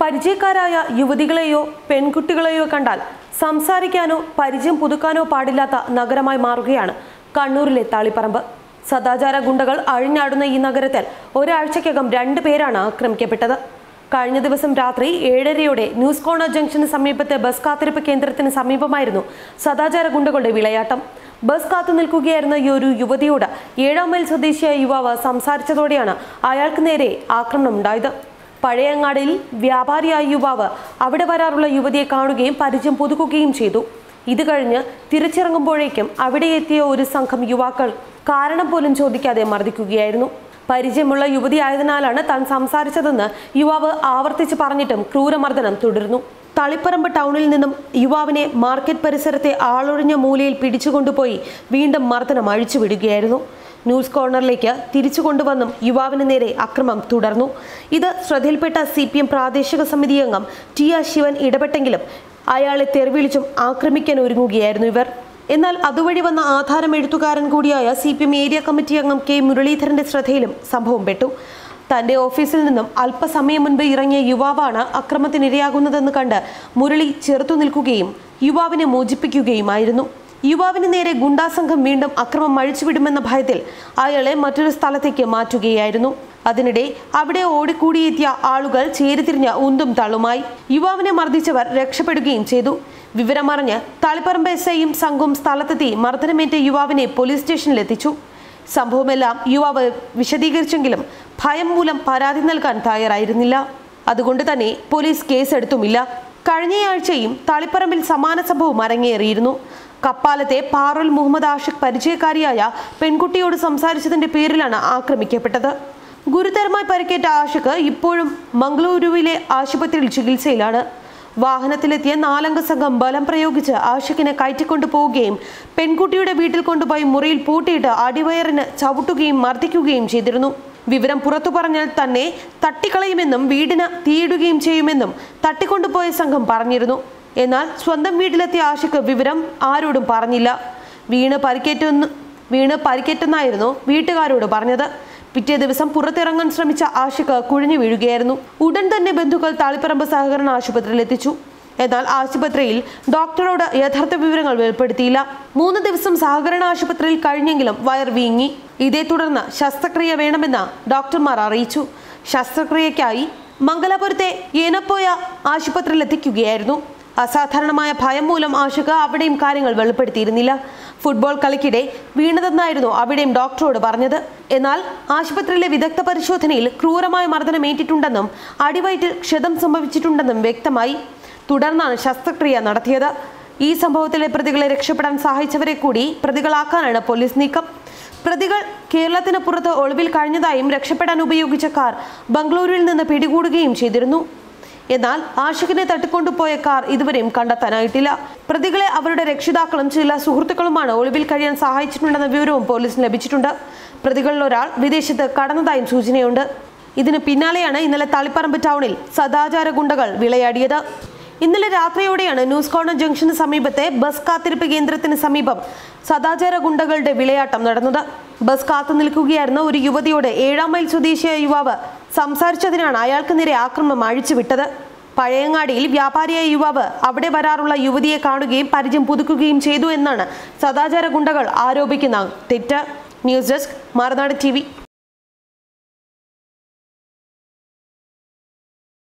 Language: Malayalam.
പരിചയക്കാരായ യുവതികളെയോ പെൺകുട്ടികളെയോ കണ്ടാൽ സംസാരിക്കാനോ പരിചയം പുതുക്കാനോ പാടില്ലാത്ത നഗരമായി മാറുകയാണ് കണ്ണൂരിലെ തളിപ്പറമ്പ്. സദാചാര ഗുണ്ടകൾ അഴിഞ്ഞാടുന്ന ഈ നഗരത്തിൽ ഒരാഴ്ചയ്ക്കകം 2 പേരാണ് ആക്രമിക്കപ്പെട്ടത്. കഴിഞ്ഞ ദിവസം രാത്രി 7:30 ന്യൂസ് കോർണർ ജംഗ്ഷന് സമീപത്തെ ബസ് കാത്തിരിപ്പ് കേന്ദ്രത്തിന് സമീപമായിരുന്നു സദാചാര ഗുണ്ടകളുടെ വിളയാട്ടം. ബസ് കാത്തു നിൽക്കുകയായിരുന്ന ഈ ഒരു യുവതിയോട് 7-ാം മൈൽ സ്വദേശിയായ യുവാവ് സംസാരിച്ചതോടെയാണ് അയാൾക്ക് നേരെ ആക്രമണം ഉണ്ടായത്. പഴയങ്ങാടിയിൽ വ്യാപാരിയായ യുവാവ് അവിടെ വരാറുള്ള യുവതിയെ കാണുകയും പരിചയം പുതുക്കുകയും ചെയ്തു. ഇത് കഴിഞ്ഞ് തിരിച്ചിറങ്ങുമ്പോഴേക്കും അവിടെ എത്തിയ ഒരു സംഘം യുവാക്കൾ കാരണം പോലും ചോദിക്കാതെ മർദ്ദിക്കുകയായിരുന്നു. പരിചയമുള്ള യുവതിയായതിനാലാണ് താൻ സംസാരിച്ചതെന്ന് യുവാവ് ആവർത്തിച്ച് പറഞ്ഞിട്ടും ക്രൂരമർദ്ദനം തുടർന്നു. തളിപ്പറമ്പ് ടൗണിൽ നിന്നും യുവാവിനെ മാർക്കറ്റ് പരിസരത്തെ ആളൊഴിഞ്ഞ മൂലയിൽ പിടിച്ചുകൊണ്ടുപോയി വീണ്ടും മർദ്ദനം അഴിച്ചുവിടുകയായിരുന്നു. ന്യൂസ് കോർണറിലേക്ക് തിരിച്ചു കൊണ്ടുവന്നും യുവാവിന് നേരെ അക്രമം തുടർന്നു. ഇത് ശ്രദ്ധയിൽപ്പെട്ട CPM പ്രാദേശിക സമിതി അംഗം ടി.ആർ. ശിവൻ ഇടപെട്ടെങ്കിലും അയാളെ തെറിവിളിച്ചും ആക്രമിക്കാൻ ഒരുങ്ങുകയായിരുന്നു ഇവർ. എന്നാൽ അതുവഴി വന്ന ആധാരം എഴുത്തുകാരൻ കൂടിയായ CPM ഏരിയ കമ്മിറ്റി അംഗം K. മുരളീധരന്റെ ശ്രദ്ധയിലും സംഭവം പെട്ടു. തന്റെ ഓഫീസിൽ നിന്നും അല്പസമയം മുൻപ് ഇറങ്ങിയ യുവാവാണ് അക്രമത്തിനിരയാകുന്നതെന്ന് കണ്ട് മുരളി ചെറുത്തു നിൽക്കുകയും യുവാവിനെ മോചിപ്പിക്കുകയുമായിരുന്നു. യുവാവിന് നേരെ ഗുണ്ടാസംഘം വീണ്ടും അക്രമം അഴിച്ചുവിടുമെന്ന ഭയത്തിൽ അയാളെ മറ്റൊരു സ്ഥലത്തേക്ക് മാറ്റുകയായിരുന്നു. അതിനിടെ അവിടെ ഓടിക്കൂടിയെത്തിയ ആളുകൾ ചേരിതിരിഞ്ഞ ഉന്തും തള്ളുമായി. യുവാവിനെ മർദ്ദിച്ചവർ രക്ഷപ്പെടുകയും ചെയ്തു. വിവരമറിഞ്ഞ് തളിപ്പറമ്പ് SIയും സംഘവും സ്ഥലത്തെത്തി മർദ്ദനമേറ്റ യുവാവിനെ പോലീസ് സ്റ്റേഷനിലെത്തിച്ചു. സംഭവമെല്ലാം യുവാവ് വിശദീകരിച്ചെങ്കിലും ഭയം മൂലം പരാതി നൽകാൻ തയ്യാറായിരുന്നില്ല. അതുകൊണ്ട് തന്നെ പോലീസ് കേസെടുത്തുമില്ല. കഴിഞ്ഞയാഴ്ചയും തളിപ്പറമ്പിൽ സമാന സംഭവം അരങ്ങേറിയിരുന്നു. കപ്പാലത്തെ പാറുൽ മുഹമ്മദ് ആഷിഖ് പരിചയക്കാരിയായ പെൺകുട്ടിയോട് സംസാരിച്ചതിന്റെ പേരിലാണ് ആക്രമിക്കപ്പെട്ടത്. ഗുരുതരമായി പരിക്കേറ്റ ആഷിഖ് ഇപ്പോഴും മംഗളൂരുവിലെ ആശുപത്രിയിൽ ചികിത്സയിലാണ്. വാഹനത്തിലെത്തിയ 4-അംഗ സംഘം ബലം പ്രയോഗിച്ച് ആഷിഖിനെ കയറ്റിക്കൊണ്ടു പോവുകയും പെൺകുട്ടിയുടെ വീട്ടിൽ കൊണ്ടുപോയി മുറിയിൽ പൂട്ടിയിട്ട് അടിവയറിന് ചവിട്ടുകയും മർദ്ദിക്കുകയും ചെയ്തിരുന്നു. വിവരം പുറത്തു പറഞ്ഞാൽ തന്നെ തട്ടിക്കളയുമെന്നും വീടിന് തീയിടുകയും ചെയ്യുമെന്നും തട്ടിക്കൊണ്ടുപോയ സംഘം പറഞ്ഞിരുന്നു. എന്നാൽ സ്വന്തം വീട്ടിലെത്തിയ ആഷിഖ് വിവരം ആരോടും പറഞ്ഞില്ല. വീണ് പരിക്കേറ്റെന്നായിരുന്നു വീട്ടുകാരോട് പറഞ്ഞത്. പിറ്റേ ദിവസം പുറത്തിറങ്ങാൻ ശ്രമിച്ച ആഷിഖ് കുഴഞ്ഞു വീഴുകയായിരുന്നു. ഉടൻ തന്നെ ബന്ധുക്കൾ തളിപ്പറമ്പ് സഹകരണ ആശുപത്രിയിൽ എത്തിച്ചു. എന്നാൽ ആശുപത്രിയിൽ ഡോക്ടറോട് യഥാർത്ഥ വിവരങ്ങൾ വെളിപ്പെടുത്തിയില്ല. 3 ദിവസം സഹകരണ ആശുപത്രിയിൽ കഴിഞ്ഞെങ്കിലും വയർ വീങ്ങി. ഇതേ തുടർന്ന് ശസ്ത്രക്രിയ വേണമെന്ന് ഡോക്ടർമാർ അറിയിച്ചു. ശസ്ത്രക്രിയയ്ക്കായി മംഗലാപുരത്തെ ഏനപ്പോയ ആശുപത്രിയിൽ എത്തിക്കുകയായിരുന്നു. അസാധാരണമായ ഭയം മൂലം ആഷിഖ് അവിടെയും കാര്യങ്ങൾ വെളിപ്പെടുത്തിയിരുന്നില്ല. ഫുട്ബോൾ കളിക്കിടെ വീണതെന്നായിരുന്നു അവിടെയും ഡോക്ടറോട് പറഞ്ഞത്. എന്നാൽ ആശുപത്രിയിലെ വിദഗ്ധ പരിശോധനയിൽ ക്രൂരമായ മർദ്ദനമേറ്റിട്ടുണ്ടെന്നും അടിവയറ്റിൽ ക്ഷതം സംഭവിച്ചിട്ടുണ്ടെന്നും വ്യക്തമായി. തുടർന്നാണ് ശസ്ത്രക്രിയ നടത്തിയത്. ഈ സംഭവത്തിലെ പ്രതികളെ രക്ഷപ്പെടാൻ സഹായിച്ചവരെ കൂടി പ്രതികളാക്കാനാണ് പോലീസ് നീക്കം. പ്രതികൾ കേരളത്തിന് പുറത്ത് ഒളിവിൽ കഴിഞ്ഞതായും രക്ഷപ്പെടാൻ ഉപയോഗിച്ച കാർ ബംഗളൂരുവിൽ നിന്ന് പിടികൂടുകയും ചെയ്തിരുന്നു. എന്നാൽ ആഷിഖിനെ തട്ടിക്കൊണ്ടുപോയ കാർ ഇതുവരെയും കണ്ടെത്താനായിട്ടില്ല. പ്രതികളെ അവരുടെ രക്ഷിതാക്കളും ചില സുഹൃത്തുക്കളുമാണ് ഒളിവിൽ കഴിയാൻ സഹായിച്ചിട്ടുണ്ടെന്ന വിവരവും പോലീസിന് ലഭിച്ചിട്ടുണ്ട്. പ്രതികളിൽ ഒരാൾ വിദേശത്ത് കടന്നതായും സൂചനയുണ്ട്. ഇതിന് പിന്നാലെയാണ് ഇന്നലെ തളിപ്പറമ്പ് ടൗണിൽ സദാചാര ഗുണ്ടകൾ വിളയാടിയത്. ഇന്നലെ രാത്രിയോടെയാണ് ന്യൂസ് കോർണർ ജംഗ്ഷന് സമീപത്തെ ബസ് കാത്തിരിപ്പ് കേന്ദ്രത്തിന് സമീപം സദാചാര ഗുണ്ടകളുടെ വിളയാട്ടം നടന്നത്. ബസ് കാത്തു നിൽക്കുകയായിരുന്ന ഒരു യുവതിയോട് 7-ാം മൈൽ സ്വദേശിയായ യുവാവ് സംസാരിച്ചതിനാണ് അയാൾക്ക് നേരെ ആക്രമണം അഴിച്ചുവിട്ടത്. പഴയങ്ങാടിയിൽ വ്യാപാരിയായ യുവാവ് അവിടെ വരാറുള്ള യുവതിയെ കാണുകയും പരിചയം പുതുക്കുകയും ചെയ്തു എന്നാണ് സദാചാര ഗുണ്ടകൾ ആരോപിക്കുന്ന തെറ്റ്. News desk Marunadu TV.